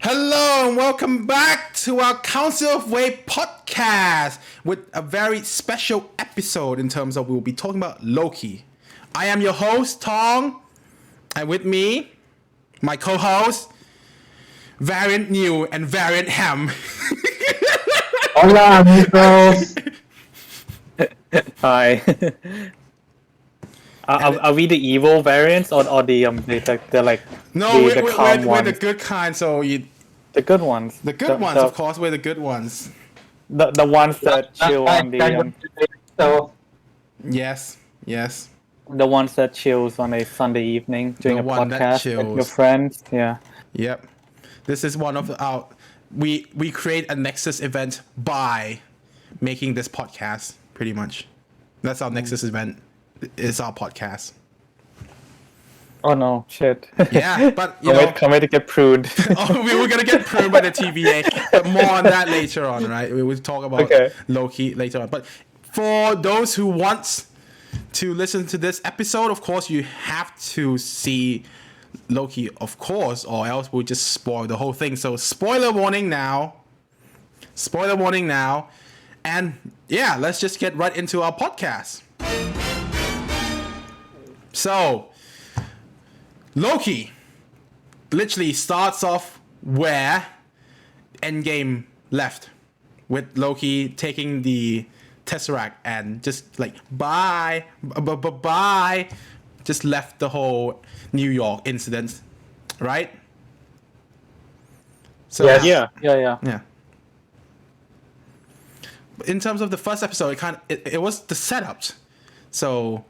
Hello and welcome back to our Council of Waes podcast with a very special episode in terms of we'll be talking about Loki. I am your host, Tong, and with me, my co-host, Variant New and Variant Ham. Hola, amigos. Hi. Are we the evil variants or the like No, the calm we're ones? the good kind, so The good ones. the good ones, of course, we're the good ones. The ones that chill on the So, Yes. the ones that chills on a Sunday evening doing The a one that podcast with chills. your friends. Yeah. Yep. This is one of our we create a Nexus event by making this podcast, pretty much. That's our Nexus event. It's our podcast. Oh no, shit. Yeah, but you Can't wait to get pruned. oh, we were gonna get pruned by the TVA, but more on that later on, right? We will talk about Loki later on. But for those who want to listen to this episode, of course, you have to see Loki, of course, or else we'll just spoil the whole thing. So spoiler warning now. And yeah, let's just get right into our podcast. So Loki literally starts off where Endgame left, with Loki taking the Tesseract and just like bye, just left the whole New York incident, right? So Yes. Yeah. In terms of the first episode, it was the setup. So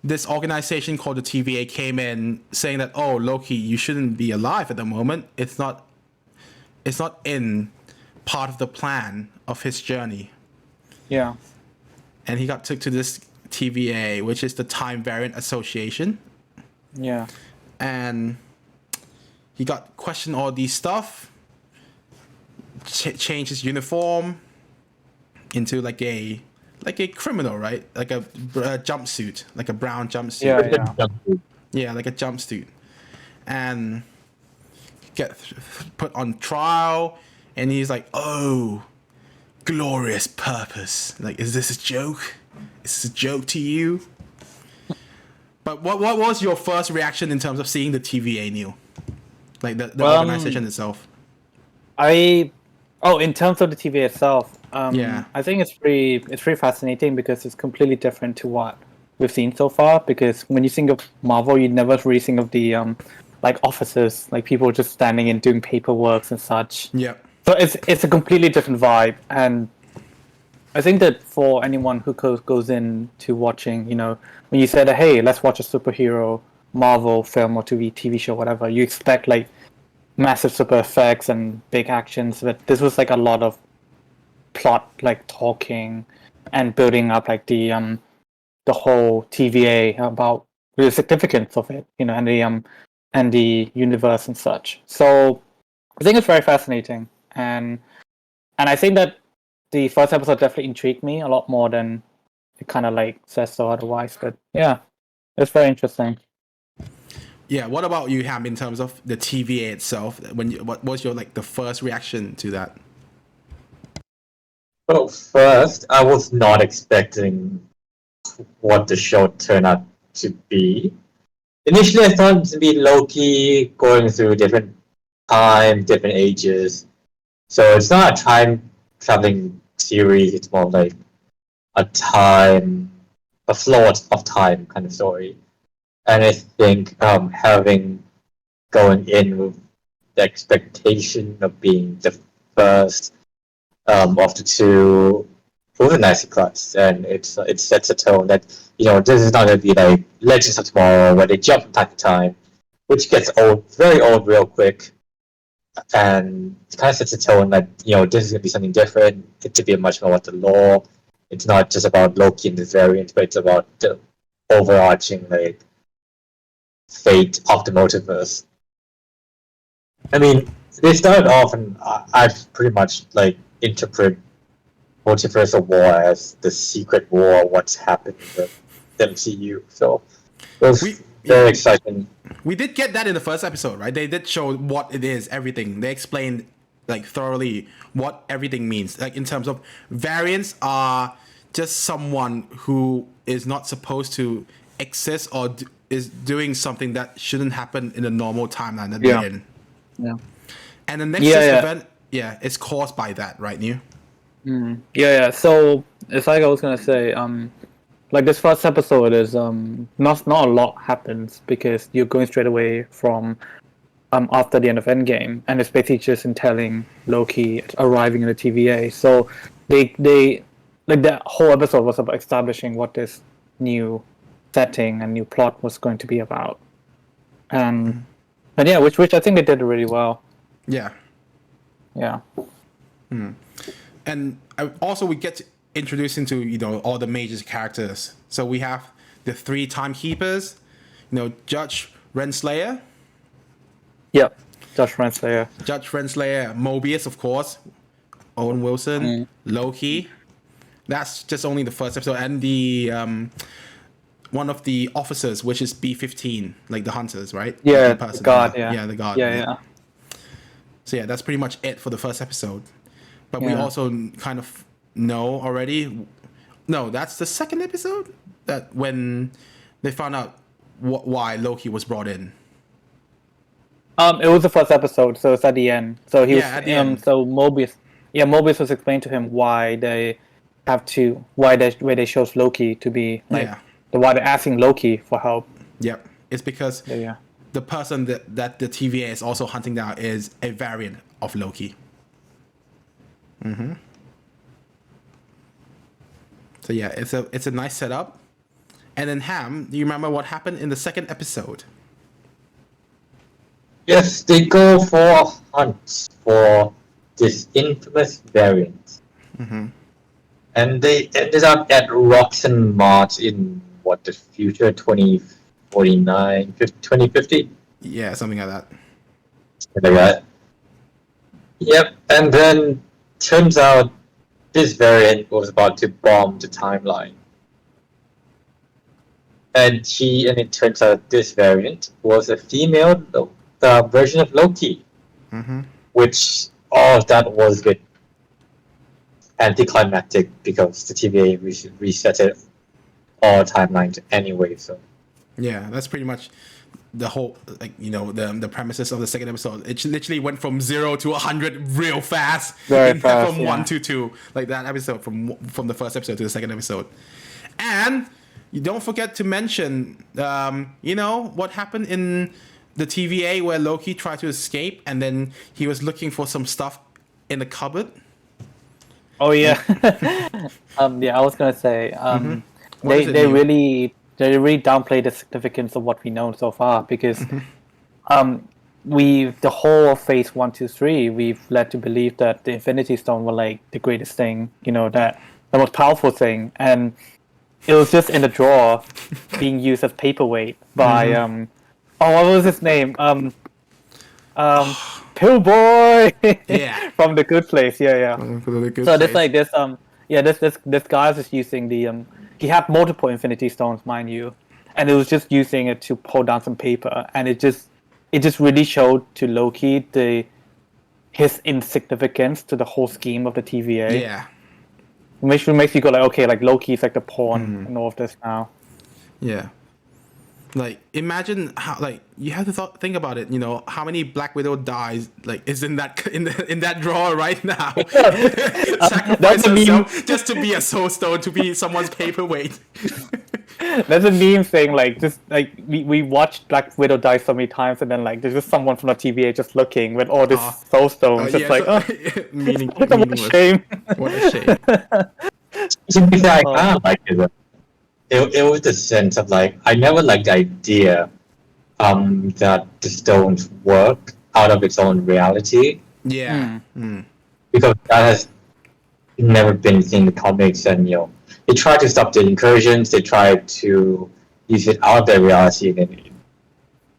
this organization called the TVA came in saying that, oh, Loki, you shouldn't be alive at the moment. It's not in part of the plan of his journey. Yeah. And he got took to this TVA, which is the Time Variant Association. Yeah. And he got questioned all these stuff, changed his uniform into like a criminal, right? Like a jumpsuit, like a brown jumpsuit. Yeah, like a jumpsuit, and get put on trial. And he's like, "Oh, glorious purpose! Like, is this a joke? Is this a joke to you?" But what was your first reaction in terms of seeing the TVA, Neil? Like the organization itself. In terms of the TV itself, Yeah. I think it's pretty fascinating because it's completely different to what we've seen so far. Because when you think of Marvel, you never really think of the like officers, like people just standing and doing paperwork and such. Yeah. So it's a completely different vibe, and I think that for anyone who goes into watching, when you said, "Hey, let's watch a superhero Marvel film or TV show, whatever," you expect like massive super effects and big actions, but this was like a lot of plot, like talking and building up like the whole TVA about the significance of it, and the universe and such. So I think it's very fascinating, and I think that the first episode definitely intrigued me a lot more than it kind of like says so otherwise. But yeah, it's very interesting. Yeah, what about you, Ham, in terms of the TVA itself? What was your the first reaction to that? well, first, I was not expecting what the show turned out to be. Initially, I thought it to be Loki going through different time, different ages. So it's not a time traveling series. It's more like a flow of time kind of story. And I think going in with the expectation of being the first of the two, it was a nice surprise, and it sets a tone that this is not going to be like Legends of Tomorrow where they jump from time to time, which gets old, very old, real quick, and it kind of sets a tone that this is going to be something different. It's to be much more about the lore. It's not just about Loki and the variant, but it's about the overarching fate of the multiverse. I mean, they started off, and I pretty much interpret Multiversal War as the secret war, what's happened in the MCU. So it was very exciting. We did get that in the first episode, right? They did show what it is, everything. They explained like thoroughly what everything means. Like in terms of variants are just someone who is not supposed to exist or is doing something that shouldn't happen in a normal timeline that they're in. Yeah. And the next event, is caused by that, right, New? Yeah. So it's like I was gonna say, like this first episode is not a lot happens because you're going straight away from after the end of Endgame, and it's basically just in telling Loki arriving in the TVA. So they like that whole episode was about establishing what this new setting and new plot was going to be about, and yeah, which I think they did really well. Yeah. And also we get introduced into all the major characters. So we have the 3 timekeepers, Judge Renslayer. Yep, Judge Renslayer, Mobius, of course, Owen Wilson, Loki. That's just only the first episode, and the one of the officers, which is B-15, like the hunters, right? Yeah, the guard. The guard. Yeah. So yeah, that's pretty much it for the first episode. But we also kind of know already. No, that's the second episode. That when they found out why Loki was brought in. It was the first episode, so it's at the end. So he was at the end. So Mobius was explained to him why they where they chose Loki to be like why they're asking Loki for help. Yep, it's because the person that the TVA is also hunting down is a variant of Loki. So yeah, it's a nice setup. And then Ham, do you remember what happened in the second episode? Yes, they go for hunts for this infamous variant. And they ended up at Roxanne Mart in the future 2049, 2050? Yeah, something like that. Something like that. Yep, and then turns out this variant was about to bomb the timeline. And it turns out this variant was a female version of Loki. Which all of that was a bit anticlimactic because the TVA reset it all timelines anyway. So yeah, that's pretty much the whole the premises of the second episode. It literally went from 0 to 100 real fast. Very fast. From 1 to 2, like that episode from the first episode to the second episode. And you don't forget to mention, what happened in the TVA where Loki tried to escape and then he was looking for some stuff in the cupboard. Oh yeah. I was gonna say they really downplay the significance of what we know so far because the whole of phase 1, 2, 3 we've led to believe that the Infinity Stone were like the greatest thing, that the most powerful thing, and it was just in the drawer being used as paperweight by what was his name? Pillboy from The Good Place. So there's like this this guy was using the he had multiple Infinity Stones, mind you, and it was just using it to pull down some paper, and it just really showed to Loki his insignificance to the whole scheme of the TVA. Yeah. Makes you go like, okay, like Loki's like the pawn in all of this now. Yeah. Like, imagine how, like, you have to think about it, how many Black Widow dies, like, is in that drawer right now. Sacrifice herself just to be a soul stone, to be someone's paperweight. There's a meme saying, like, just, like, we watched Black Widow die so many times, and then, like, there's just someone from the TVA just looking with all this soul stones, what a shame. What a shame. It was the sense of like I never liked the idea that the stones work out of its own reality. Yeah. Because that has never been in the comics, and they tried to stop the incursions, they tried to use it out of their reality, and then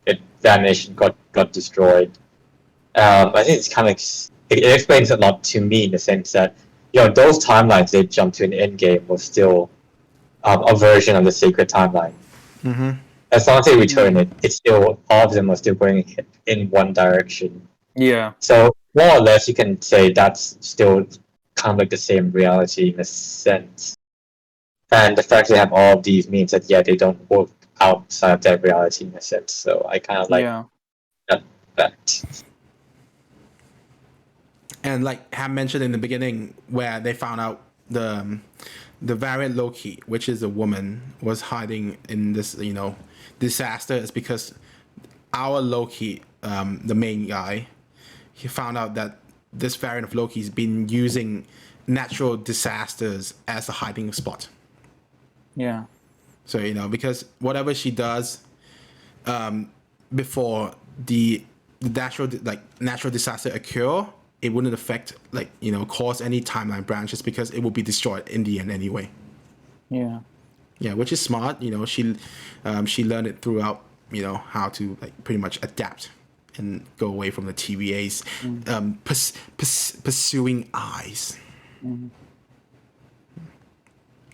it vanished and got destroyed. I think it's kind of it explains a lot to me in the sense that those timelines they jumped to an Endgame was still a version of the sacred timeline. as long as they return it, it's still all of them are still going in one direction. Yeah. So more or less, you can say that's still kind of like the same reality in a sense. And the fact they have all of these means that they don't work outside of that reality in a sense. So I kind of like that. And like Ham mentioned in the beginning, where they found out the variant Loki, which is a woman, was hiding in this disaster, is because our Loki, the main guy, he found out that this variant of Loki's been using natural disasters as a hiding spot. Yeah. So because whatever she does, before the natural disaster occur, it wouldn't affect cause any timeline branches because it will be destroyed in the end anyway. Yeah. Yeah, which is smart. She learned it throughout. How to pretty much adapt and go away from the TVA's pursuing eyes. Mm-hmm.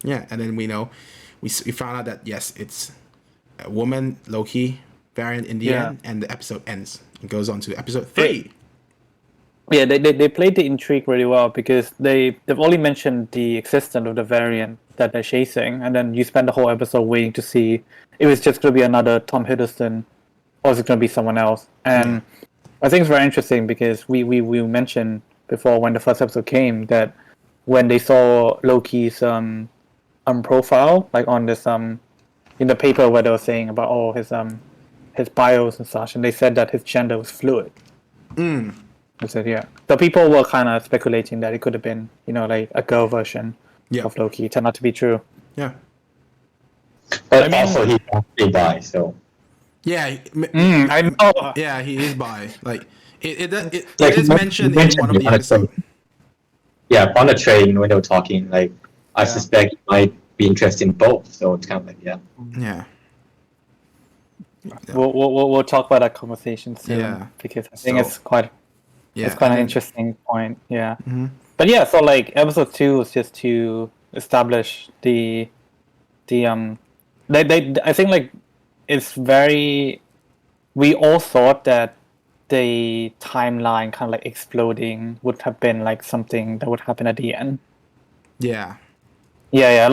Yeah, and then we found out that yes, it's a woman Loki variant in the end, and the episode ends. It goes on to episode 3. Yeah, they played the intrigue really well because they've only mentioned the existence of the variant that they're chasing, and then you spend the whole episode waiting to see if it's just going to be another Tom Hiddleston or is it going to be someone else. And I think it's very interesting because we mentioned before when the first episode came that when they saw Loki's profile, like on this in the paper where they were saying about his bios and such, and they said that his gender was fluid. I said so people were kind of speculating that it could have been like a girl version of Loki. It turned out to be true. Yeah, but also he's actually bi, so yeah, I know. Yeah, he is bi. Like it is mentioned in one of the episodes. Yeah, on the train when they were talking, I suspect he might be interested in both. So it's kind of like yeah. We'll talk about that conversation soon because I think it's quite an interesting point. Yeah, but so episode 2 was just to establish the I think it's very. We all thought that the timeline kind of exploding would have been something that would happen at the end. Yeah. Yeah.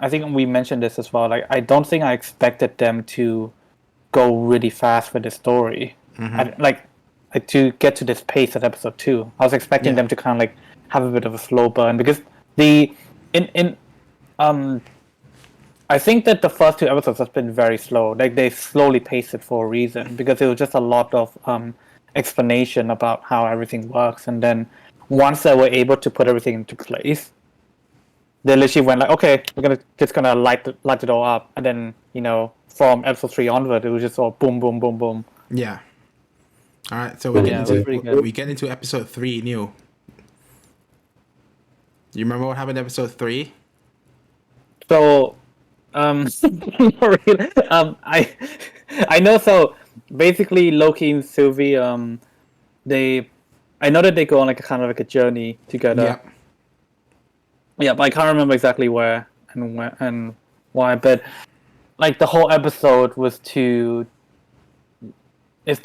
I think we mentioned this as well. I don't think I expected them to go really fast with the story. To get to this pace at episode 2. I was expecting them to kind of have a bit of a slow burn because I think that the first 2 episodes have been very slow. They slowly paced it for a reason because it was just a lot of explanation about how everything works, and then once they were able to put everything into place, they literally went okay, we're just gonna light it all up, and then from episode 3 onward, it was just all boom, boom, boom, boom. Yeah. All right, so we get into episode 3. Neil, you remember what happened in episode 3? So. Not really. I know. So basically, Loki and Sylvie, I know that they go on a kind of a journey together. Yeah, but I can't remember exactly where and why. But the whole episode was to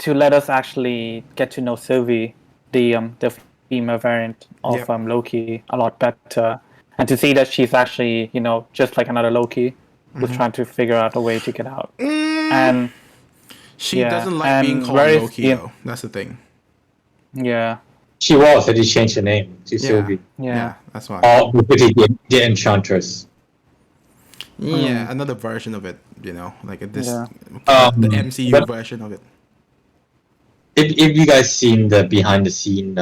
let us actually get to know Sylvie, the female variant of Loki, a lot better, and to see that she's actually just like another Loki. Was trying to figure out a way to get out, and she doesn't like being called Loki. Though that's the thing. Yeah, she was. But he changed her name to Sylvie. Yeah, that's why. Oh, the Enchantress. Yeah, another version of it. The MCU version of it. If you guys seen the behind the scene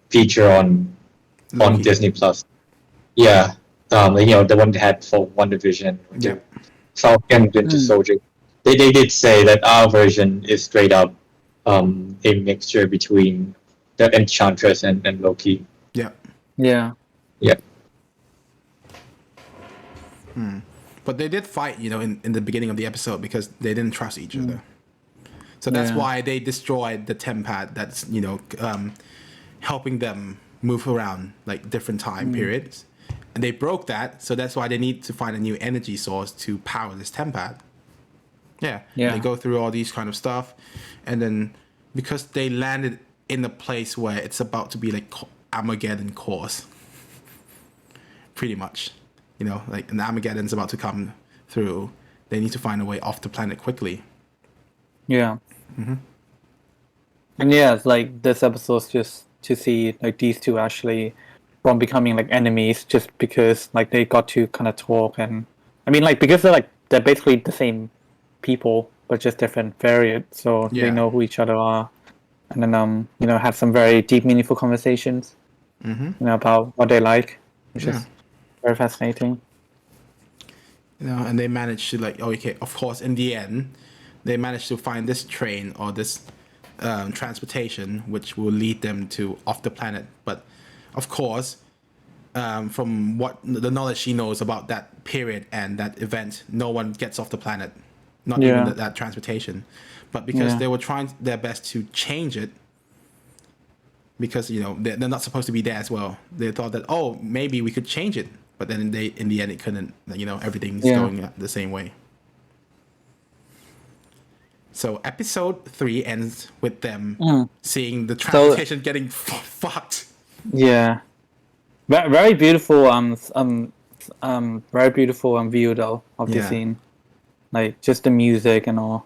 feature on Disney Plus, the one they had for WandaVision, Falcon Winter Soldier. They did say that our version is straight up a mixture between the Enchantress and Loki. Yeah. But they did fight, in the beginning of the episode because they didn't trust each other. So that's why they destroyed the tempad that's helping them move around different time periods. and they broke that, so that's why they need to find a new energy source to power this tempad. Yeah. They go through all these kind of stuff, and then because they landed in a place where it's about to be like Armageddon course, pretty much, you know, like an Armageddon's about to come through. They need to find a way off the planet quickly. Yeah. And yeah, it's like this episode's just to see like these two actually from becoming like enemies just because like they got to kind of talk, and I mean like because they're basically the same people but just different variants, so they know who each other are, and then you know, have some very deep, meaningful conversations, you know, about what they like, which is very fascinating. You know, and they managed to like, okay, of course, in the end, they managed to find this train or this transportation which will lead them to off the planet. But of course, from what the knowledge she knows about that period and that event, no one gets off the planet, not even that transportation. But because they were trying their best to change it, because you know they're not supposed to be there as well. They thought that, oh, maybe we could change it, but then in the end it couldn't. You know, everything's going the same way. So episode 3 ends with them seeing the transportation getting fucked. Yeah, very beautiful. Very beautiful view though of the scene, like just the music and all.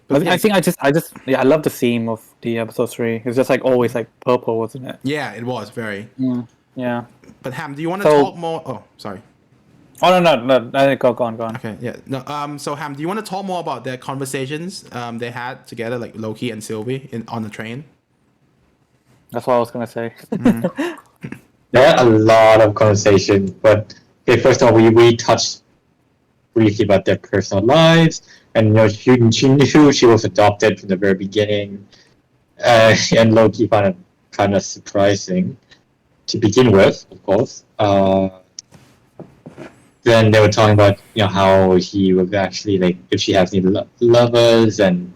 I think I love the theme of the episode 3. It's just like always like purple, wasn't it? Yeah, it was very. Yeah. But Ham, do you want to talk more? Oh, sorry. Oh no! Go on. Okay, yeah. No. So Ham, do you want to talk more about their conversations they had together, like Loki and Sylvie on the train? That's what I was gonna say. There are a lot of conversation, but okay, first of all, we touched briefly about their personal lives, and you know, she knew she was adopted from the very beginning, and Loki found it kind of surprising to begin with, of course. Then they were talking about, you know, how he would actually, like, if she has any lovers, and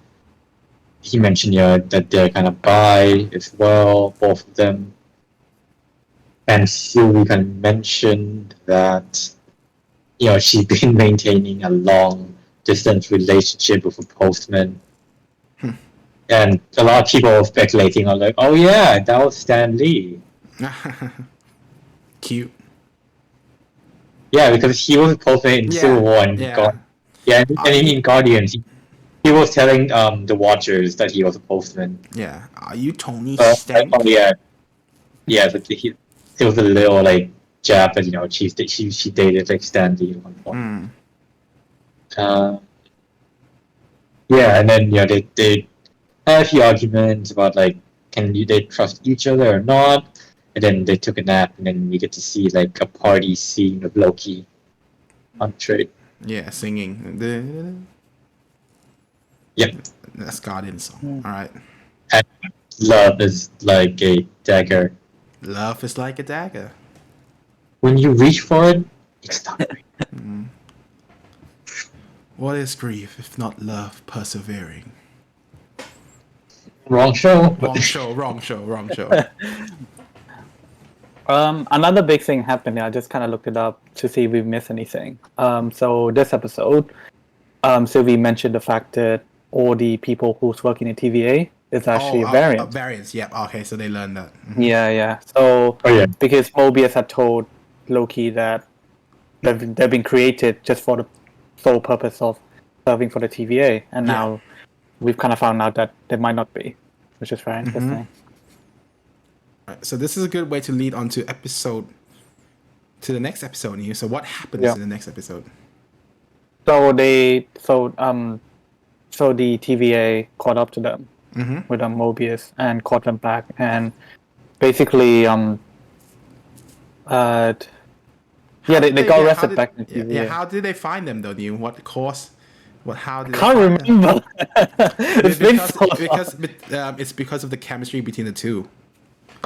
he mentioned, you know, that they're kind of bi as well, both of them. And Sylvie kind of mentioned that, you know, she's been maintaining a long distance relationship with a postman. And a lot of people were speculating on, like, oh yeah, that was Stan Lee. Cute. Yeah, because he was a postman in Civil War and in Guardians, he was telling the Watchers that he was a postman. Yeah. Are you Tony Stark? Oh yeah. Yeah, but it was a little like jab that, you know, she dated like Stan Lee at one point. Yeah, and then, you know, they had a few arguments about like, they trust each other or not. And then they took a nap, and then we get to see like a party scene of Loki on train. Yeah, singing. Yep. That's Guardian song. All right. And love is like a dagger. Love is like a dagger. When you reach for it, it's not great. What is grief if not love persevering? Wrong show. Wrong show. Another big thing happened. I just kind of looked it up to see if we missed anything. So this episode, Sylvie mentioned the fact that all the people who's working in TVA is actually a variant. Variants, yep. Okay, so they learned that. Yeah. So because Mobius had told Loki that they've been created just for the sole purpose of serving for the TVA, and now we've kind of found out that they might not be, which is very interesting. Right, so this is a good way to lead on to the next episode here. So what happens in the next episode? So the TVA caught up to them with Mobius and caught them back, and basically they got arrested back in TVA. Yeah, how did they find them though? What course? How did I can't remember. It's because of the chemistry between the two.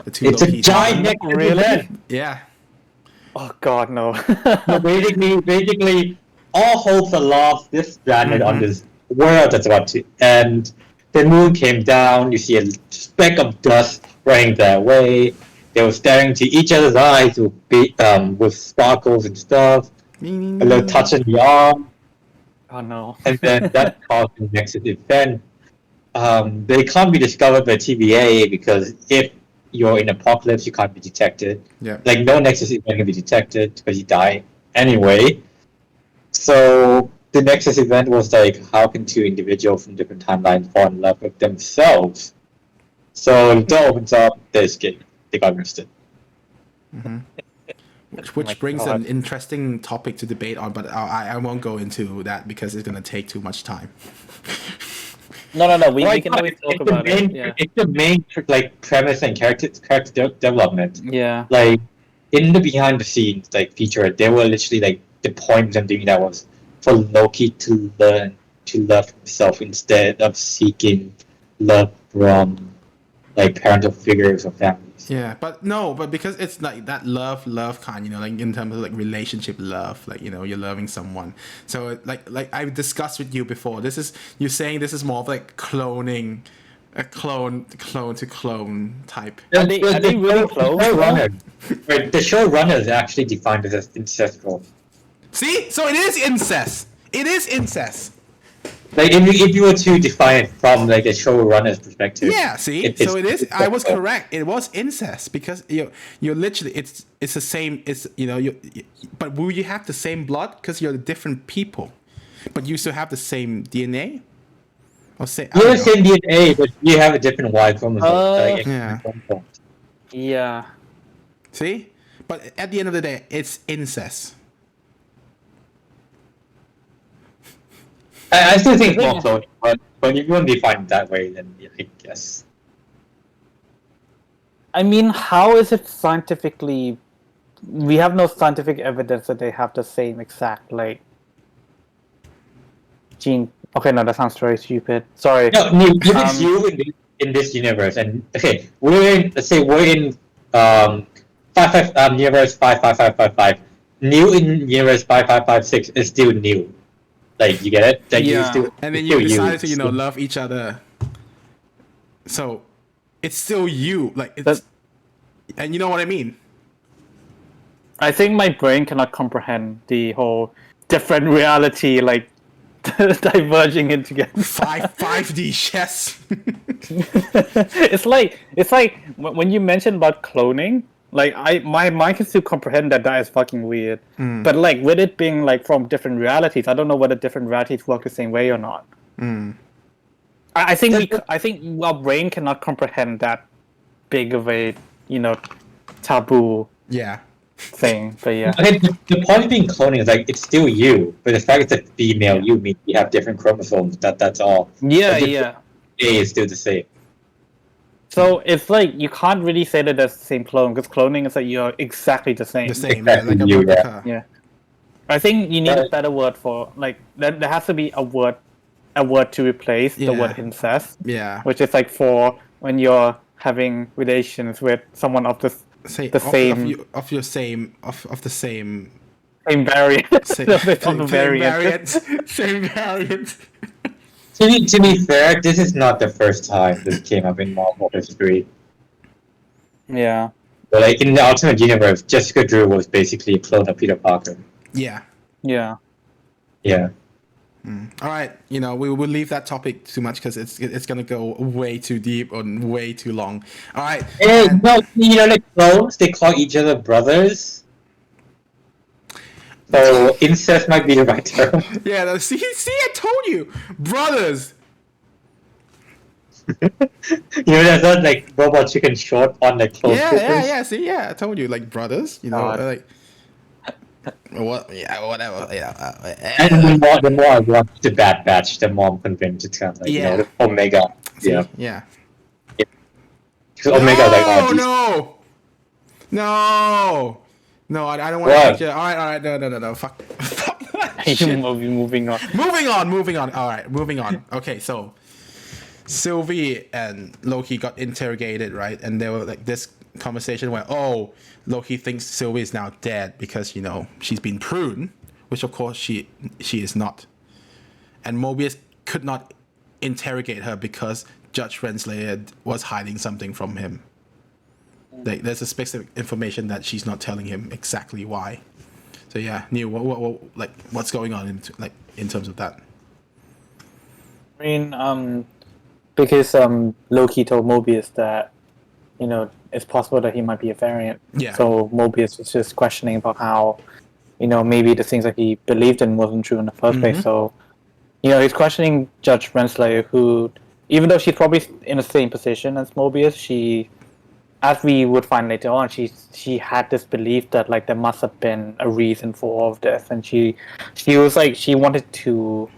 It's a giant really? Yeah. Oh God, no. So basically, all hopes are lost. This planet on this world that's about to end. The moon came down. You see a speck of dust running that way. They were staring to each other's eyes with sparkles and stuff, a little touch on the arm, Oh no. and then that caused the Nexus event. They can't be discovered by TVA because if you're in Apocalypse, you can't be detected. Yeah. Like, no Nexus event can be detected because you die anyway. So the Nexus event was like, how can two individuals from different timelines fall in love with themselves? So the door opens up, they escape. They got arrested. Which brings an interesting topic to debate on, but I won't go into that because it's going to take too much time. No. We can always talk about it. Yeah. It's the main like premise and character development. Yeah. Like in the behind the scenes like feature, they were literally like the point of them doing that was for Loki to learn to love himself instead of seeking love from like parental figures or families. Yeah, but because it's like that love kind, like in terms of like relationship love, like you're loving someone. So like I've discussed with you before, you're saying this is more of like cloning, a clone to clone type. Are they really close? The showrunners actually defined it as incestual. See, so it is incest. It is incest. Like if you were to define it from like a showrunner's perspective. Yeah, see, so it is. I was correct. It was incest because you're literally it's the same. It's but will you have the same blood because you're different people, but you still have the same DNA? Or say you have the same DNA, but you have a different Y chromosome. Yeah. See, but at the end of the day, it's incest. I still think more cloning, but if you want to define it that way, then yeah, I guess. I mean, how is it scientifically? We have no scientific evidence that they have the same exact like gene. Okay, no, that sounds very stupid. Sorry. No, if it's you in this universe, and okay, let's say we're in universe 55555. New in universe 5556 is still new. Like, you get it? Like, yeah. And then you decided to, love each other. So, it's still you. Like, it's... And you know what I mean? I think my brain cannot comprehend the whole different reality, like, diverging into together. 5D chess. It's like when you mentioned about cloning, like my mind can still comprehend that is fucking weird. But like with it being like from different realities, I don't know whether different realities work the same way or not. I think our brain cannot comprehend that big of a taboo thing. But yeah. Okay, the point of being cloning is like it's still you, but the fact it's a female you means you have different chromosomes. That's all. Yeah, A is still the same. So it's like you can't really say that that's the same clone because cloning is like you're exactly the same. The same, exactly like a replica. Yeah. I think you need a better word for like there has to be a word to replace the word incest. Yeah. Which is like for when you're having relations with someone of the same variant. Same variant. To be fair, this is not the first time this came up in Marvel history. Yeah. But like in the Ultimate Universe, Jessica Drew was basically a clone of Peter Parker. Yeah. Yeah. Yeah. All right, we will leave that topic too much because it's gonna go way too deep and way too long. All right. Hey, like clones, they call each other brothers. So incest might be the right term. Yeah. See, I told you, brothers. There's not like Robot Chicken short on the clone. Yeah. See, I told you, like brothers. Like. What? Yeah, whatever. And the more I watched the Bad Batch, the more I'm convinced it's kind of like Omega. Yeah. Because Omega No, I don't want to take you. All right. No. Fuck. Moving on. Moving on. All right, moving on. Okay, so Sylvie and Loki got interrogated, right? And there were like this conversation where, Loki thinks Sylvie is now dead because she's been pruned, which of course she is not. And Mobius could not interrogate her because Judge Renslayer was hiding something from him. Like there's a specific information that she's not telling him exactly why. So yeah, Neil, what's going on in terms of that? I mean, because Loki told Mobius that, you know, it's possible that he might be a variant. Yeah. So Mobius was just questioning about how, you know, maybe the things that he believed in wasn't true in the first place. So, you know, he's questioning Judge Renslayer, who, even though she's probably in the same position as Mobius, she, as we would find later on, she had this belief that like there must have been a reason for all of this, and she was like she wanted to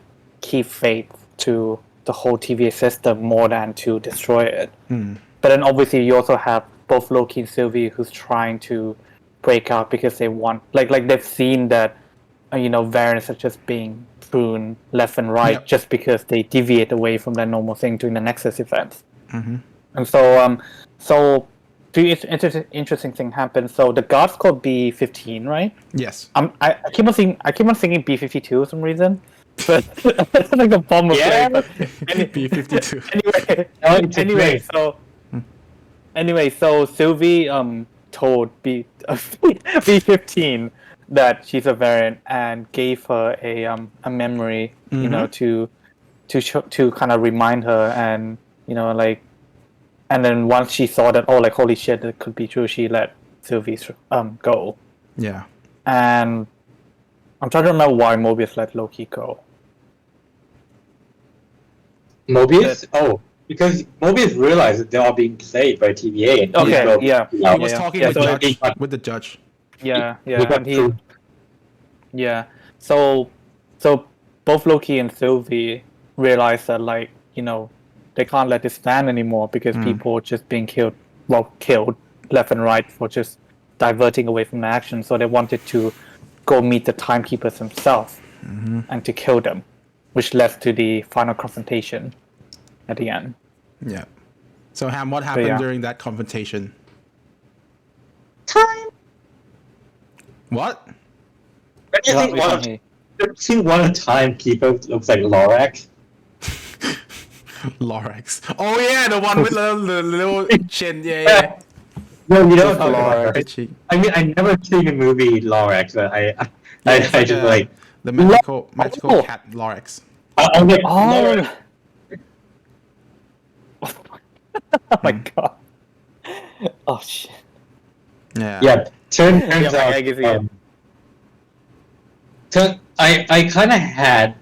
keep faith to the whole TVA system more than to destroy it. But then obviously you also have both Loki and Sylvie who's trying to break out because they want like they've seen that you know, variants are just being pruned left and right just because they deviate away from their normal thing during the Nexus events. And so interesting thing happened. So the guard's called B-15, right? Yes. I keep on thinking B-52 for some reason. But that's like the bomb of B-52. Anyway, so Sylvie told B-15 that she's a variant and gave her a memory, you know, to kind of remind her, and you know, like, and then once she saw that, oh, like, holy shit, it could be true, she let Sylvie go. Yeah. And I'm trying to remember why Mobius let Loki go. Mobius? Because Mobius realized that they are being played by TVA. And he was talking with the judge. So both Loki and Sylvie realized that, like, you know, they can't let this stand anymore because people are just being killed left and right for just diverting away from the action. So they wanted to go meet the timekeepers themselves and to kill them, which led to the final confrontation at the end. Yeah. So Ham, what happened during that confrontation? Time. What? Do you think one timekeeper looks like Lorax? Lorax. Oh yeah, the one with the little chin. Yeah. No, you know Lorax. I mean, I never seen the movie Lorax, but I just like the magical cat Lorax. I'm like, Lorax. Oh my god. Oh shit. Yeah. Turns out. I kind of had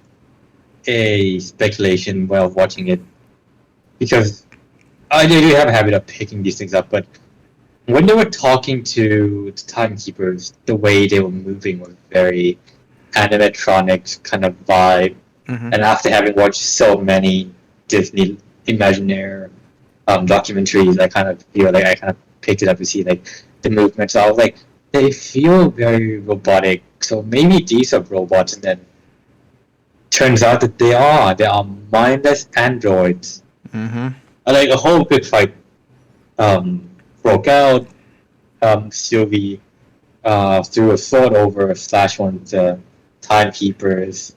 a speculation while watching it, because I do have a habit of picking these things up, but when they were talking to the timekeepers, the way they were moving was very animatronic kind of vibe. And after having watched so many Disney Imagineer documentaries, I kind of feel like I kind of picked it up to see like the movements. So I was like, they feel very robotic, so maybe these are robots. And then turns out that they are mindless androids. Like a whole big fight broke out. Sylvie threw a sword over / one of the timekeepers.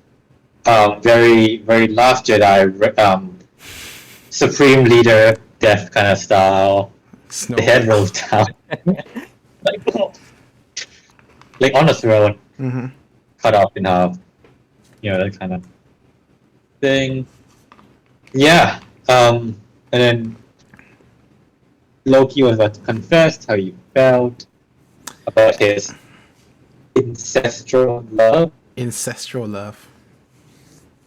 Very, very last Jedi, Supreme Leader death kind of style. The head rolls down. like on a throne, cut off in half. You know, that kind of thing. Yeah. And then Loki was about to confess how he felt about his ancestral love.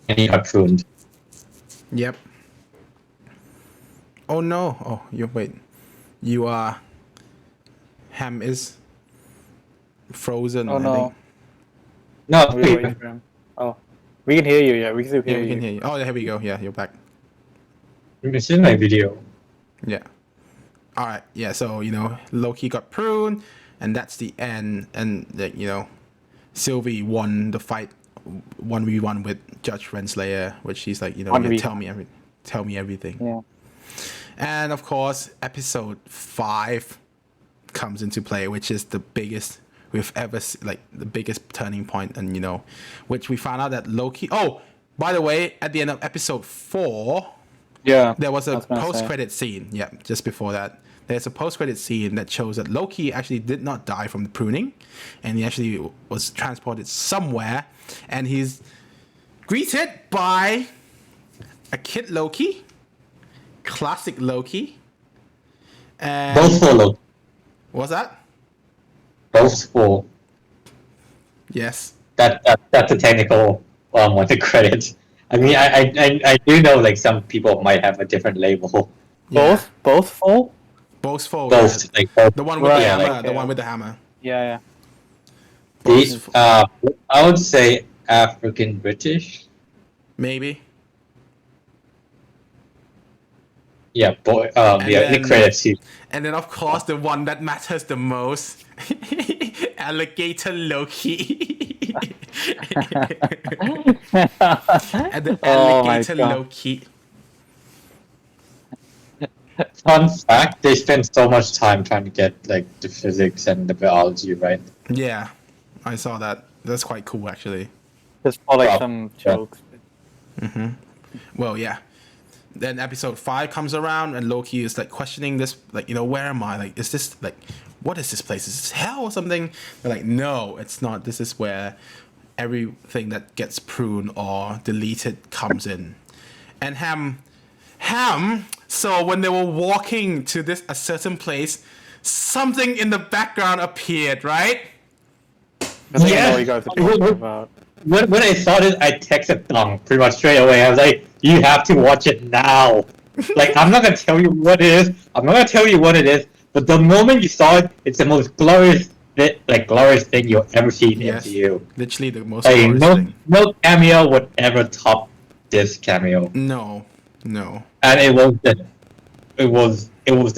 And he got pruned. Yep. Oh no. Oh, you are... Ham is frozen. Oh no. No. We can hear you. Yeah, we can still hear you. We can hear you. Oh, here we go. Yeah, you're back. This is my video. Yeah. All right. Yeah. So Loki got pruned, and that's the end. And Sylvie won the fight 1v1 with Judge Renslayer, which she's like, tell me everything. Yeah. And of course, episode 5 comes into play, which is the biggest we've ever the biggest turning point, and which we found out that Loki. Oh, by the way, at the end of episode 4, there was a post-credit scene. Yeah, just before that, there's a post-credit scene that shows that Loki actually did not die from the pruning, and he actually was transported somewhere, and he's greeted by a kid Loki, classic Loki, and Both for Loki. what's that? Both for. Yes. That's a technical on the credits. I mean, I do know like some people might have a different label. Yeah. Both full? Both for Both yeah. like The one with Right, the hammer. okay. The one with the hammer. Yeah. Both I would say African British. maybe. Yeah, boy. And Yeah, then- the credits. And then, of course, the one that matters the most, Alligator Loki. And the Oh my Alligator God. Loki. Fun fact: they spent so much time trying to get like the physics and the biology right. Yeah, I saw that. That's quite cool, actually. Just for like Wow. some Yeah. jokes. Well, yeah. Then episode 5 comes around, and Loki is like questioning this, like, where am I? Like, is this like, what is this place? Is this hell or something? They're like, no, it's not. This is where everything that gets pruned or deleted comes in. And Ham. So when they were walking to a certain place, something in the background appeared, right? I think I Yeah. know what you guys are talking about. When I saw it, I texted Dong pretty much straight away. I was like, "You have to watch it now." Like, I'm not gonna tell you what it is. But the moment you saw it, it's the most glorious thing you'll ever see in Yes. MCU. Literally the most Like, glorious thing. no cameo would ever top this cameo. No. And it was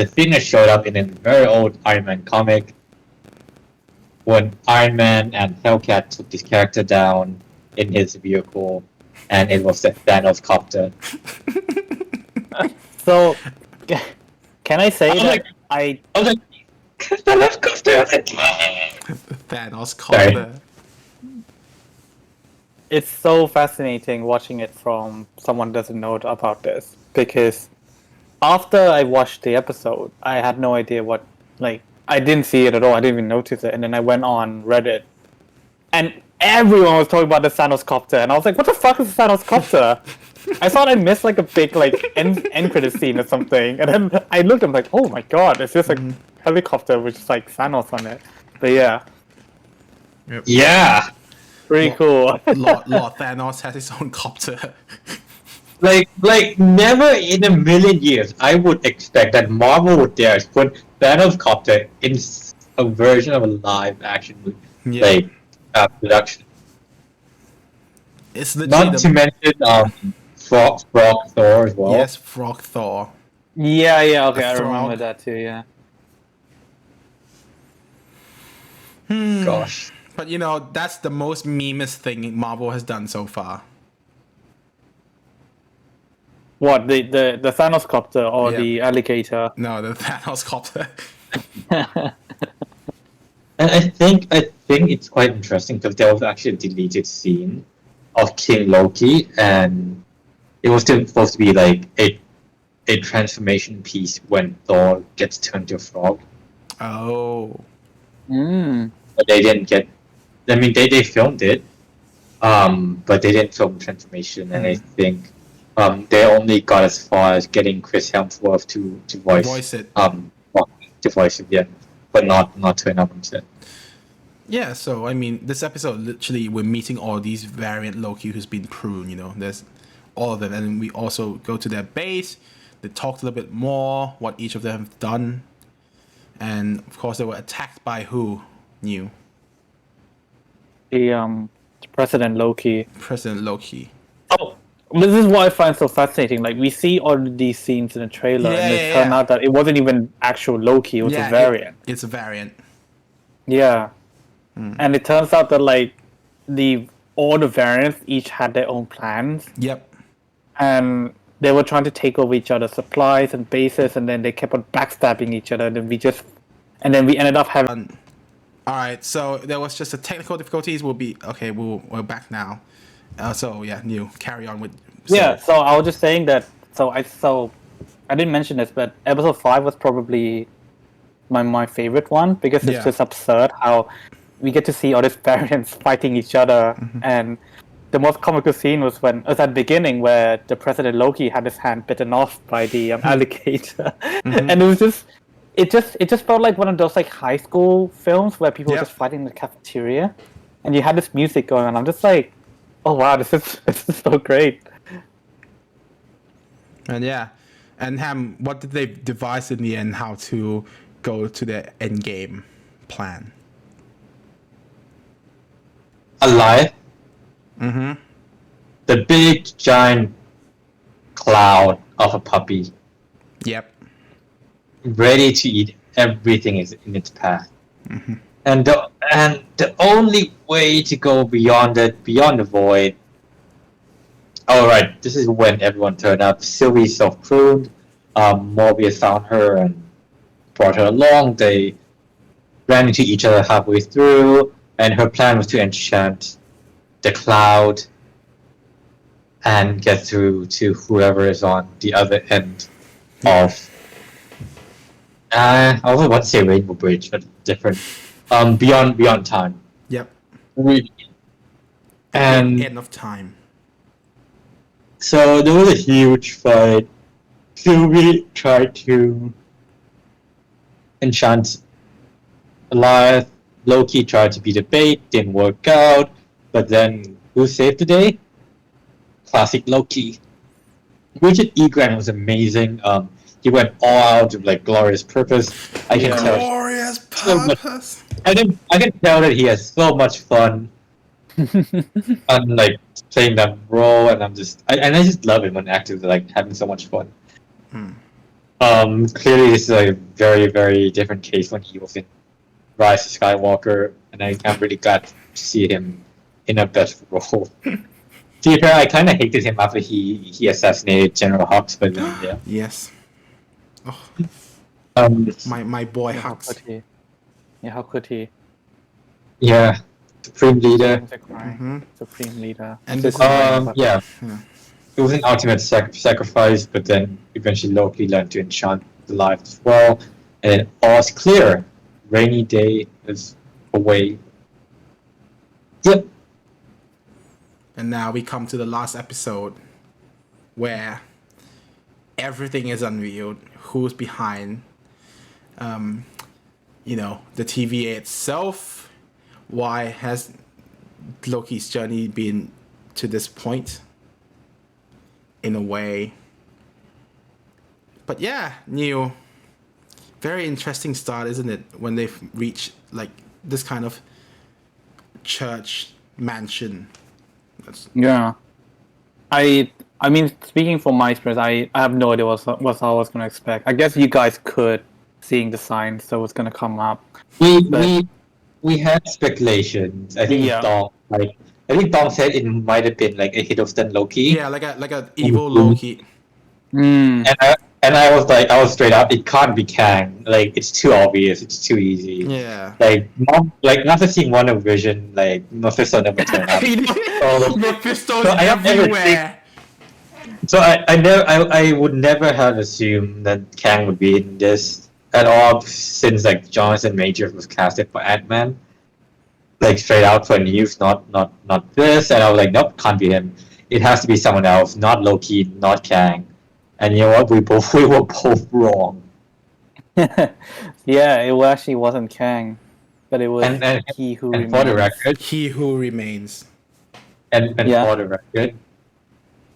the thing that showed up in a very old Iron Man comic when Iron Man and Hellcat took this character down in his vehicle, and it was the Thanos copter. So, can I say I was that like- I I was like, Thanos copter! I was like, Thanos Sorry. copter. it's so fascinating watching it from someone who doesn't know about this, because after I watched the episode, I had no idea what, like, I didn't see it at all. I didn't even notice it. And then I went on Reddit, and everyone was talking about the Thanos copter, and I was like, what the fuck is the Thanos copter? I thought I missed like a big like end credit scene or something, and then I looked, I'm like, oh my god, it's just a helicopter with just like Thanos on it. But yeah, yeah! pretty cool. Lord Thanos has his own copter. Like, never in a million years I would expect that Marvel would dare to put Thanos copter in a version of a live action movie, Yeah. production. It's literally Not to mention Frog Thor as well. yes, Frog Thor. Yeah, okay, I frog. remember that too. Yeah, Gosh. But that's the most memest thing Marvel has done so far. what the Thanos copter or Yeah. the alligator? No, the Thanos copter. And I think it's quite interesting because there was actually a deleted scene of King Loki, and it was still supposed to be like a transformation piece when Thor gets turned to a frog. Oh. But they didn't get. I mean, they filmed it, but they didn't film the transformation, and I think they only got as far as getting Chris Hemsworth to Voice it. to voice it, yeah, but not to another set. Yeah, so I mean, this episode literally we're meeting all these variant Loki who's been pruned. There's all of them, and we also go to their base. They talked a little bit more what each of them have done, and of course they were attacked by who? New The President Loki. President Loki. Oh, this is what I find so fascinating. Like, we see all of these scenes in the trailer, and it turned out that it wasn't even actual Loki; it was a variant. It's a variant. Yeah, and it turns out that like all the variants each had their own plans, Yep. and they were trying to take over each other's supplies and bases, and then they kept on backstabbing each other. And then we ended up having. All right, so there was just a technical difficulties. We're back now. New carry on with. Yeah, so I was just saying that. So I didn't mention this, but episode 5 was probably my favorite one because it's Yeah. just absurd how we get to see all these variants fighting each other. And the most comical scene was at the beginning where the President Loki had his hand bitten off by the alligator, and it just felt like one of those like high school films where people were just fighting in the cafeteria, and you had this music going on. I'm just like, oh wow, this is so great. And and Ham, what did they devise in the end? How to go to the end game plan? Alive. The big giant cloud of a puppy, ready to eat everything is in its path. And the only way to go beyond the void. All right, this is when everyone turned up. Sylvie self-pruned. Morbius found her and brought her along. They ran into each other halfway through, and her plan was to enchant the cloud and get through to whoever is on the other end of. I was about to say Rainbow Bridge, but different. Beyond time. Yep. And end of time. So there was a huge fight. Sylvie tried to enchant Goliath. Loki tried to be the bait, didn't work out. But then, who saved the day? Classic Loki. Richard E. Grant was amazing. He went all out with like glorious purpose. I can tell. Glorious purpose. I can tell that he has so much fun. And like playing that role, and I just love it when actors are like having so much fun. Clearly this is a very, very different case when he was in Rise of Skywalker, and I'm really glad to see him in a better role. To be fair, I kind of hated him after he assassinated General Hux, but yeah. Yes. Oh. My boy Hux. How could he? Yeah. Supreme leader. Supreme leader. And this yeah. It was an ultimate sacrifice, but then eventually Loki learned to enchant the life as well, and then all's clear. Rainy day is away. Yep. And now we come to the last episode where everything is unveiled. Who's behind the TVA itself? Why has Loki's journey been to this point? In a way. But yeah, Neil, very interesting start, isn't it? When they've reached like this kind of church mansion. Yeah. I mean, speaking from my experience, I have no idea what I was going to expect. I guess you guys could, seeing the signs, so it's going to come up. We had speculations. I think Dom said it might have been like a Hiddleston Loki. Yeah, like a evil Loki. And I was straight up. It can't be Kang. Like it's too obvious. It's too easy. Yeah. Like after seeing WandaVision, like Mephisto never turned up. Mephisto's everywhere. I would never have assumed that Kang would be in this at all, since like Jonathan Majors was casted for Ant-Man, like straight out for news, not this, and I was like, nope, can't be him. It has to be someone else, not Loki, not Kang. And you know what? We were both wrong. Yeah, it actually wasn't Kang, but it was He Who Remains. For the record, He Who Remains. And for the record,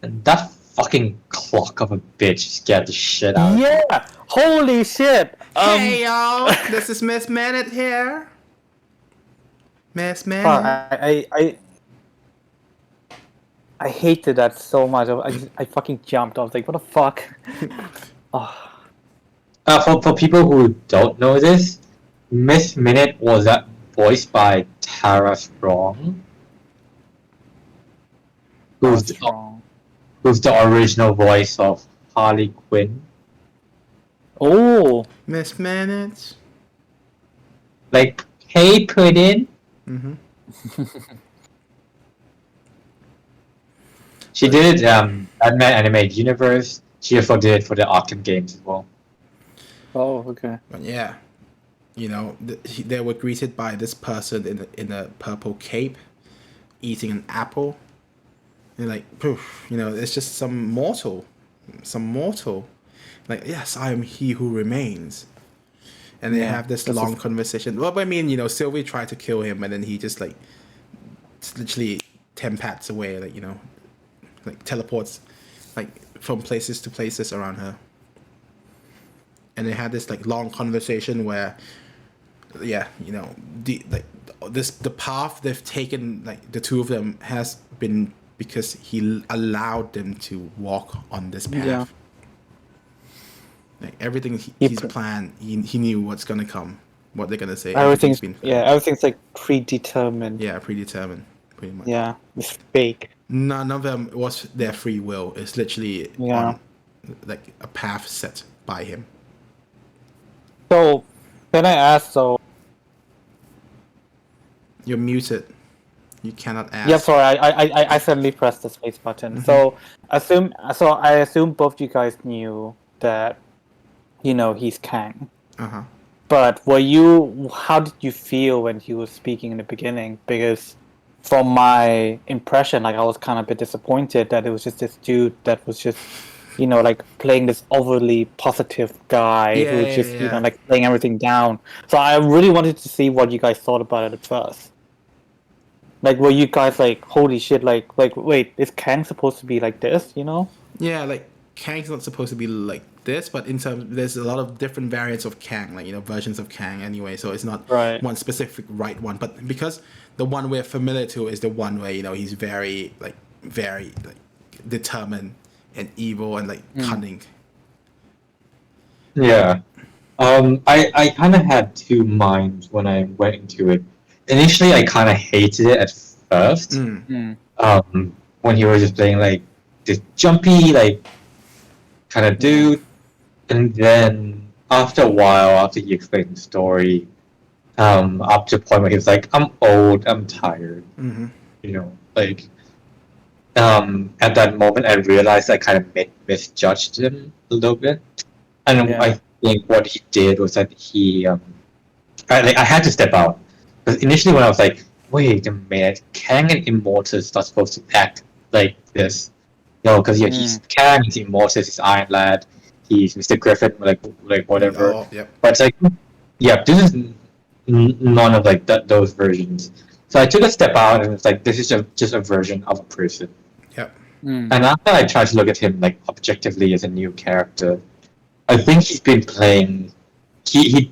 that fucking clock of a bitch scared the shit out of me. Yeah! Holy shit! Hey y'all, this is Miss Minute here. Miss Minute. I hated that so much. I fucking jumped. I was like, what the fuck? For people who don't know this, Miss Minute was voiced by Tara Strong, who's the original voice of Harley Quinn. Oh, Miss Minute. Like, hey, Puddin'. She did Batman Animated Universe. She also did it for the Arkham games as well. Oh, okay. But yeah, they were greeted by this person in a purple cape, eating an apple. And like, poof, it's just some mortal. Like, yes, I am he who remains. And they have this long conversation. Well, I mean, Sylvie tried to kill him, and then he just like, literally 10 pats away, like, like teleports, like from places to places around her. And they had this like long conversation where, the path they've taken, like the two of them, has been because he allowed them to walk on this path. Yeah. Like everything he's planned, he knew what's gonna come, what they're gonna say. Everything's like predetermined. Yeah, predetermined, pretty much. Yeah, it's fake. None of them was their free will. It's literally on like a path set by him. So, can I ask? So, you're muted. You cannot ask. Yeah, sorry. I suddenly pressed the space button. Mm-hmm. So I assume both of you guys knew that, he's Kang. Uh-huh. But how did you feel when he was speaking in the beginning? Because from my impression, like I was kind of a bit disappointed that it was just this dude that was just, like playing this overly positive guy who was just, like playing everything down. So I really wanted to see what you guys thought about it at first. Like, were you guys like, holy shit, like, wait, is Kang supposed to be like this, Yeah, like, Kang's not supposed to be like this, but there's a lot of different variants of Kang, like, versions of Kang anyway, so it's not one specific right one. But because the one we're familiar to is the one where, he's very determined and evil and, like, cunning. Yeah. I kind of had two minds when I went into it. Initially, I kind of hated it at first. When he was just playing like this jumpy, like kind of dude, and then after a while, after he explained the story, up to the point where he was like, "I'm old, I'm tired," like. At that moment, I realized I kind of misjudged him a little bit, and I think what he did was that I had to step out. Because initially when I was like, wait a minute, Kang and Immortus not supposed to act like this. Because he's Kang, he's Immortus, he's Iron Lad, he's Mr. Griffin, like whatever. Oh, yep. But it's like, this is none of like those versions. So I took a step out and it's like, this is just a version of a person. Yep. And after I tried to look at him like objectively as a new character, I think he's been playing, he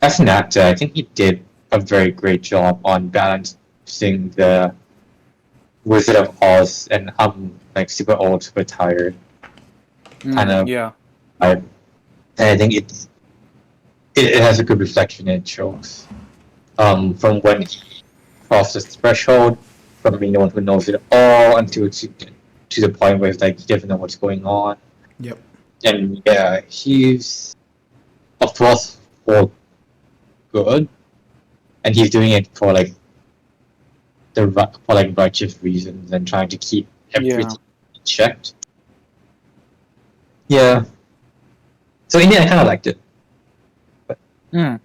as an actor, I think he did a very great job on balancing the Wizard of Oz and I'm like super old, super tired kind of. Yeah. And I think it has a good reflection in it shows. From when he crossed the threshold, from being the one who knows it all until to the point where it's like he doesn't know what's going on. Yep. And he's of course for good. And he's doing it for like righteous reasons and trying to keep everything checked. Yeah. So in the end, I kind of liked it. But... I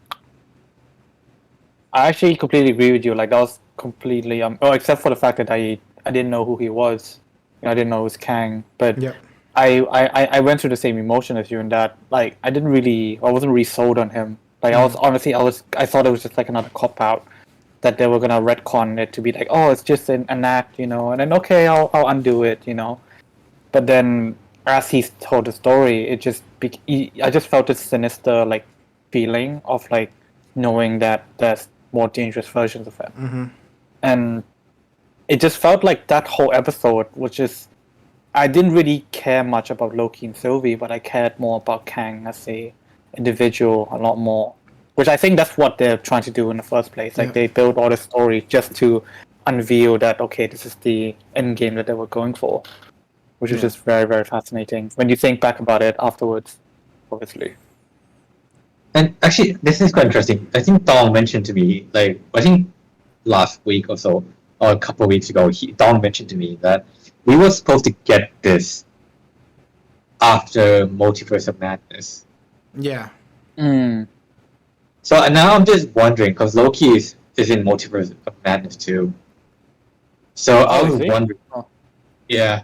actually completely agree with you. Like that was completely except for the fact that I didn't know who he was. I didn't know it was Kang. But I went through the same emotion as you in that like I wasn't really sold on him. Like I thought it was just like another cop out that they were gonna retcon it to be like, oh, it's just an act, and then okay, I'll undo it, But then as he told the story, I just felt this sinister like feeling of like knowing that there's more dangerous versions of it, and it just felt like that whole episode was just. I didn't really care much about Loki and Sylvie, but I cared more about Kang as a individual a lot more, which I think that's what they're trying to do in the first place. Like they built all the story just to unveil that this is the end game that they were going for, which is just very, very fascinating when you think back about it afterwards, obviously. And actually, this is quite interesting. I think Dom mentioned to me, like I think last week or so, or a couple of weeks ago, Dom mentioned to me that we were supposed to get this after Multiverse of Madness. Yeah. So now I'm just wondering, because Loki is in Multiverse of Madness too. So I was wondering, yeah.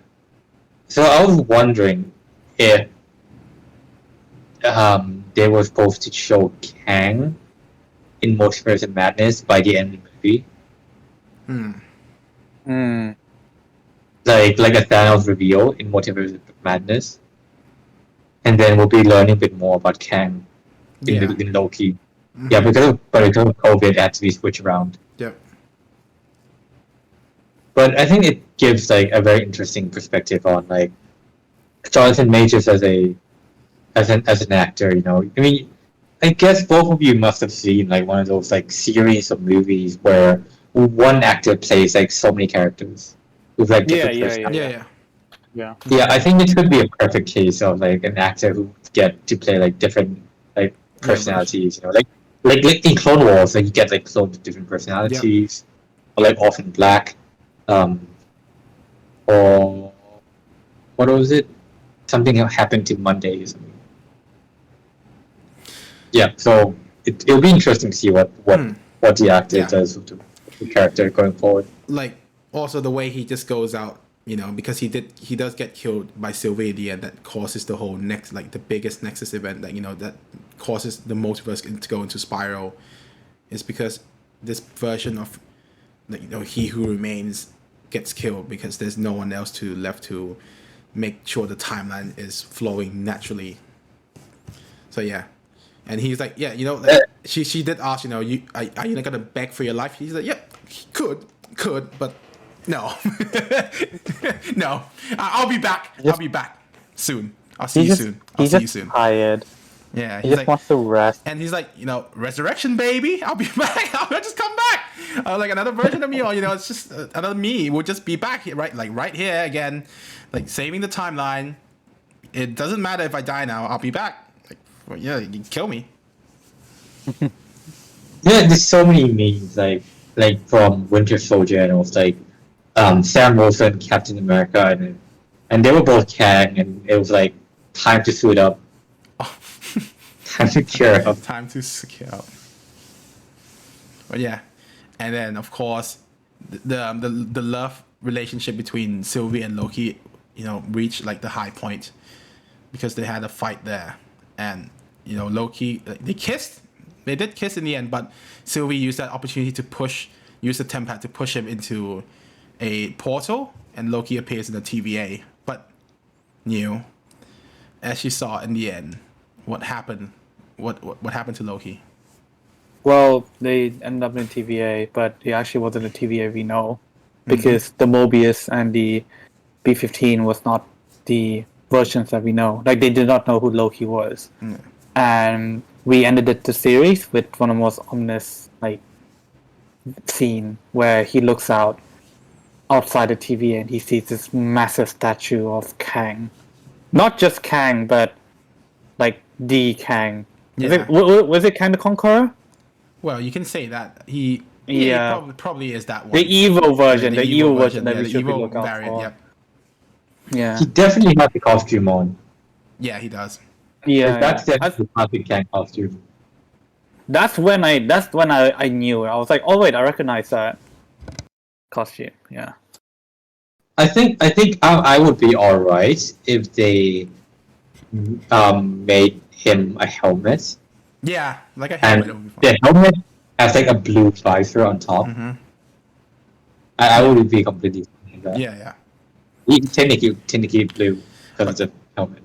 So I was wondering if they were supposed to show Kang in Multiverse of Madness by the end of the movie. Like a Thanos reveal in Multiverse of Madness, and then we'll be learning a bit more about Kang in Loki. Yeah, because of COVID, it had to be switched around. Yep. But I think it gives like a very interesting perspective on like Jonathan Majors as an actor. You know, I mean, I guess both of you must have seen like one of those like series of movies where one actor plays like so many characters with like different personalities. Yeah, I think it could be a perfect case of like an actor who get to play like different like personalities. You know, like in Clone Wars, like you get like clones with different personalities, or like Orphan Black, or what was it? Something happened to Monday or something. Yeah, so it'll be interesting to see what the actor does with the character going forward. Like also the way he just goes out, you know, because he does get killed by Sylvie at the end, that causes the whole the biggest Nexus event that, you know, that causes the multiverse to go into spiral, is because this version of, you know, He Who Remains gets killed because there's no one else left to make sure the timeline is flowing naturally. So yeah. And he's like, yeah, you know, like, she did ask, you know, are you not gonna beg for your life? He's like, yep, could, but no, no. I'll be back. I'll be back soon. I'll see you soon. I'll see you soon. Tired. Yeah, he just wants to rest. And he's like, you know, resurrection, baby. I'll be back. I'll just come back. Like another version of me, or, you know, it's just another me will just be back here, right here again, like saving the timeline. It doesn't matter if I die now. I'll be back. Well, yeah, you can kill me. Yeah, there's so many memes like from Winter Soldier, and it was like Sam Wilson, Captain America, and they were both Kang, and it was like time to suit up, time to cure up, time to secure up. But yeah, and then of course the love relationship between Sylvie and Loki, you know, reached like the high point because they had a fight there. And, you know, Loki, they kissed. They did kiss in the end, but Sylvie used that opportunity to use the Tempad to push him into a portal, and Loki appears in the TVA. But, you know, as you saw in the end, what happened? What happened to Loki? Well, they ended up in TVA, but it actually wasn't a TVA we know, because the Mobius and the B-15 was not the versions that we know. Like, they did not know who Loki was. And we ended the series with one of the most ominous like scene where he looks outside the TVA and he sees this massive statue of Kang. Not just Kang, but like the Kang. Yeah. Was it Kang the Conqueror? Well, you can say that. He probably is that one. The evil version. The evil version that we should be looking out variant, for. Yep. Yeah. He definitely has the costume on. Yeah, he does. Yeah, that's the classic Kang costume. That's when I knew. I was like, oh wait, I recognize that costume. Yeah. I think I would be alright if they made him a helmet. Yeah, like a helmet. And the helmet has like a blue visor on top. I would be completely fine with that. Yeah. Technically blue because of the helmet.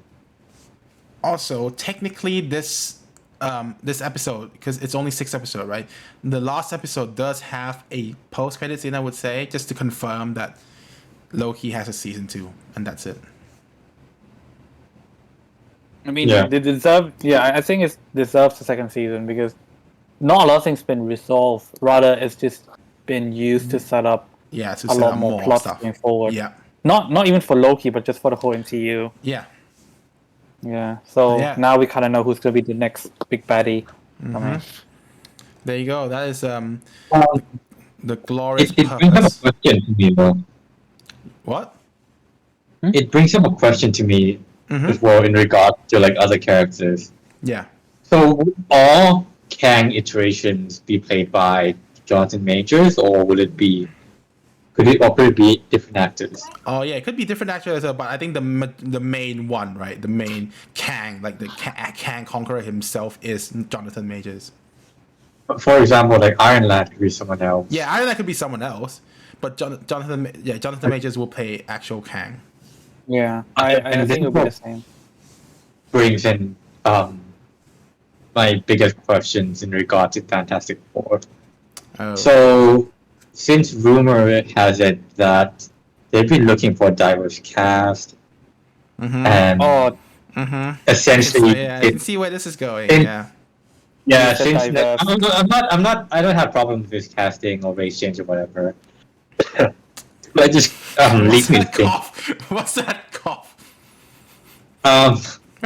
Also, technically, this episode, because it's only 6 episodes, right? The last episode does have a post-credit scene, I would say, just to confirm that Loki has a season 2, and that's it. I mean, they deserve. Yeah, I think it deserves the second season because not a lot of things been resolved. Rather, it's just been used to set up to a lot more plot stuff going forward. Yeah. Not even for Loki, but just for the whole MCU. Yeah. Yeah. So now we kind of know who's going to be the next big baddie. There you go. That is the glorious it brings up a question to me, though. What? It brings up a question to me as well in regard to like other characters. Yeah. So all Kang iterations be played by Jonathan Majors, or could it be different actors? Oh yeah, it could be different actors, but I think the main one, right? The main Kang, like the Kang Conqueror himself, is Jonathan Majors. For example, like Iron Lad could be someone else. Yeah, I know that could be someone else, but Jonathan Majors will play actual Kang. Yeah, I think it'll be the same. Brings in my biggest questions in regard to Fantastic Four. Oh. So, since rumor has it that they've been looking for a diverse cast, and essentially, I can see where this is going. Yeah, since I'm not. I don't have problems with his casting or race change or whatever. But just What's that cough? What's that cough?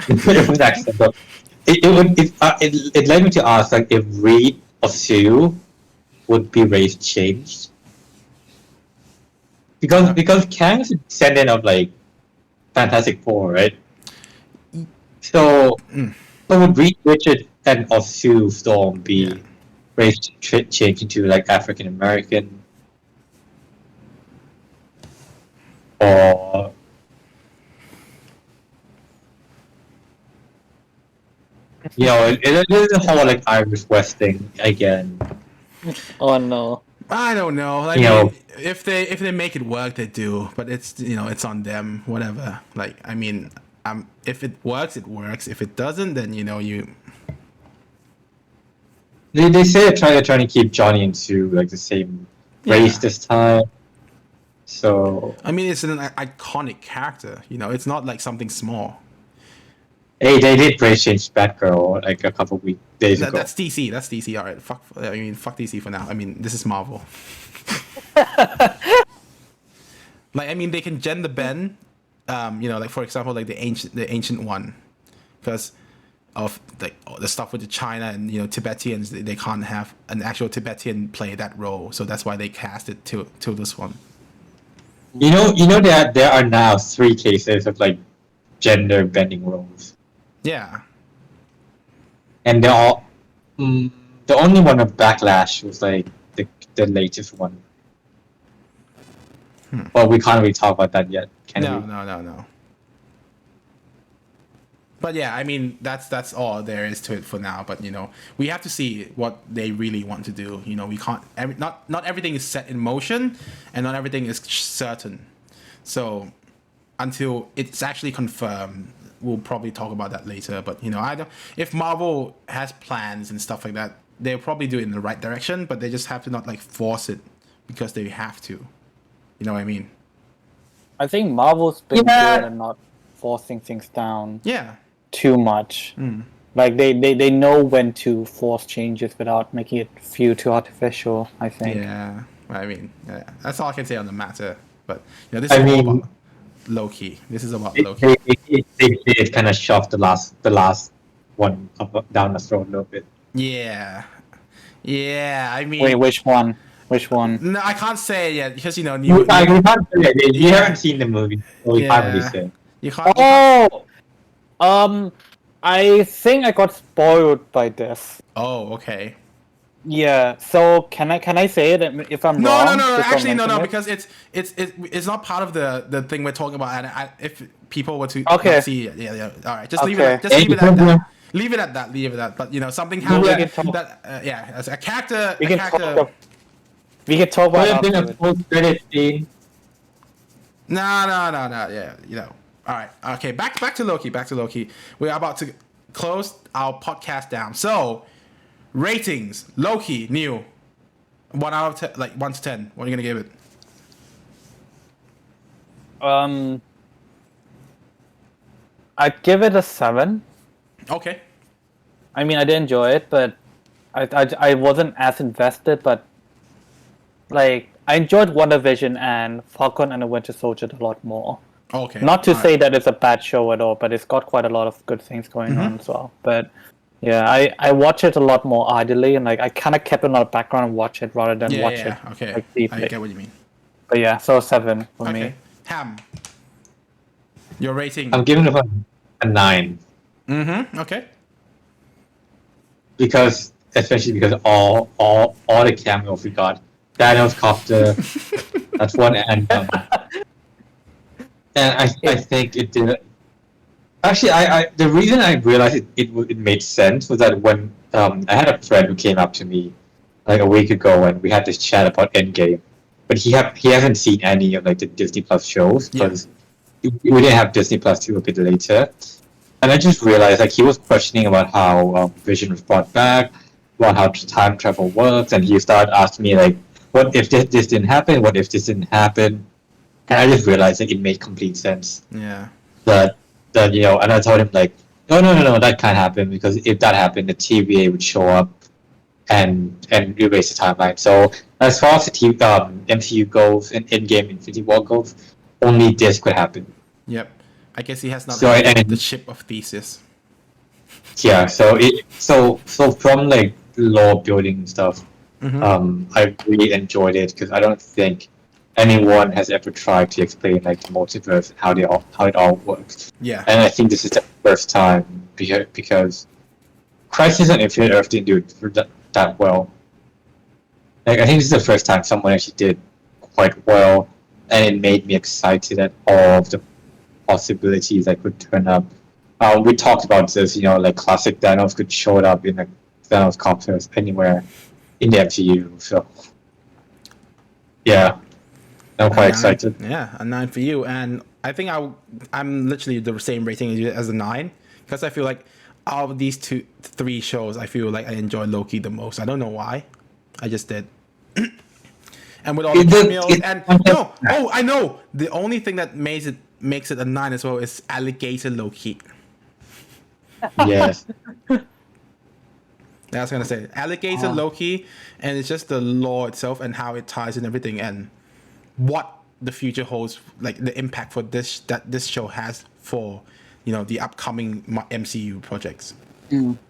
It was accidental. It led me to ask, like, if Reed or Sue would be race changed, because Kang is a descendant of like Fantastic Four, right? So would Reed Richard and or Sue Storm be race changed into like African American, or it is a whole like Irish West thing again. Oh no. I don't know. Like, if they make it work, they do. But it's it's on them. Whatever. Like, I mean, if it works, it works. If it doesn't, then you. They say they're trying to keep Johnny and Sue like the same race this time. So I mean, it's an iconic character. It's not like something small. Hey, they did race change Batgirl like a couple days ago. That's DC. That's DC. All right. Fuck DC for now. I mean, this is Marvel. Like, I mean, they can gender bend. Like, for example, like the ancient one, because of the stuff with the China and Tibetans, they can't have an actual Tibetan play that role, so that's why they cast it to this one. There are now 3 cases of like gender bending roles. Yeah. And they're all the only one of Backlash was like the latest one. Well, we can't really talk about that yet, can we? No. But yeah, I mean, that's all there is to it for now. But we have to see what they really want to do. We can't. Not everything is set in motion, and not everything is certain. So until it's actually confirmed, we'll probably talk about that later. But I don't. If Marvel has plans and stuff like that, they'll probably do it in the right direction. But they just have to not like force it because they have to. You know what I mean? I think Marvel's been good at not forcing things down. Yeah. Too much. Like they know when to force changes without making it feel too artificial, I think. Yeah. I mean, that's all I can say on the matter. But this is all about Loki. This is about Loki. It kind of shoved the last one down the throat a little bit. Yeah. I mean, wait, which one? No, I can't say it yet because you haven't seen the movie, so we can't really say. You can't. I think I got spoiled by this. Oh, okay. Yeah. So can I say it if I'm wrong? No. Actually, no, because it's not part of the thing we're talking about. And if people were to see it, yeah. All right, just leave it. Just leave it at that. Leave it at that. But something happened that as a character. We can talk about it. No. Yeah, All right. Okay. Back to Loki. We're about to close our podcast down. So, ratings. Loki, new. 1 out of 10, like 1 to 10. What are you gonna give it? I'd give it a 7. Okay. I mean, I did enjoy it, but I wasn't as invested. But like, I enjoyed WandaVision and Falcon and the Winter Soldier a lot more. Okay. Not to say that it's a bad show at all, but it's got quite a lot of good things going on as well. But yeah, I watch it a lot more idly, and like I kind of kept it on the background and watch it rather than watch it. Okay. Like, deeply. I get what you mean. But yeah, so 7 for me. Ham. Your rating? I'm giving it a 9. Okay. Because especially because all the cameos we got. Thanos copter, that's one, and I think it did. Actually, I the reason I realized it made sense was that when I had a friend who came up to me like a week ago and we had this chat about Endgame, but he hasn't seen any of like the Disney Plus shows because we didn't have Disney Plus till a bit later, and I just realized like he was questioning about how Vision was brought back, about how time travel works, and he started asking me like, what if this didn't happen? What if this didn't happen? And I just realized that it made complete sense. Yeah. That and I told him like, no, that can't happen because if that happened, the TVA would show up and erase the timeline. So as far as the MCU goes and Endgame Infinity War goes, only this could happen. Yep. I guess he has not So, had and- the ship of Theseus. Yeah. So from like lore building stuff, I really enjoyed it because I don't think anyone has ever tried to explain like the multiverse and how it all works. Yeah. And I think this is the first time because Crisis on Infinite Earth didn't do it that well. Like I think this is the first time someone actually did quite well, and it made me excited at all of the possibilities that could turn up. We talked about this, like classic Thanos could show up in the Thanos copters anywhere in the MCU. So yeah. I'm quite excited. Yeah, a 9 for you, and I think I'm literally the same rating as you as a 9 because I feel like out of these 3 shows, I feel like I enjoyed Loki the most. I don't know why, I just did. And with all the cameos, and I know the only thing that makes it a 9 as well is Alligator Loki. Yes. I was gonna say Alligator Loki, and it's just the lore itself and how it ties in everything and what the future holds, like the impact for this show has for the upcoming MCU projects.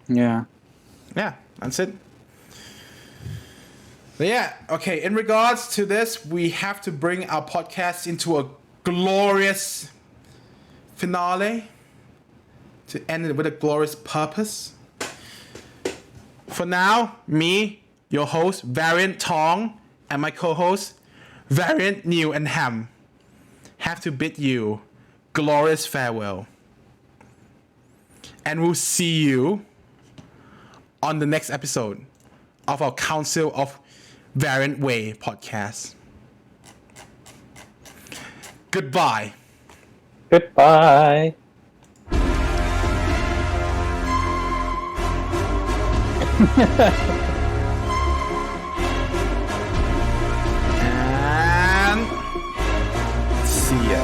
Yeah. Yeah, that's it. But yeah, okay. In regards to this, we have to bring our podcast into a glorious finale to end it with a glorious purpose. For now, me, your host, Variant Tong, and my co-host, Variant New and Ham, have to bid you glorious farewell. And we'll see you on the next episode of our Council of Variant Way podcast. Goodbye. Goodbye. And see ya.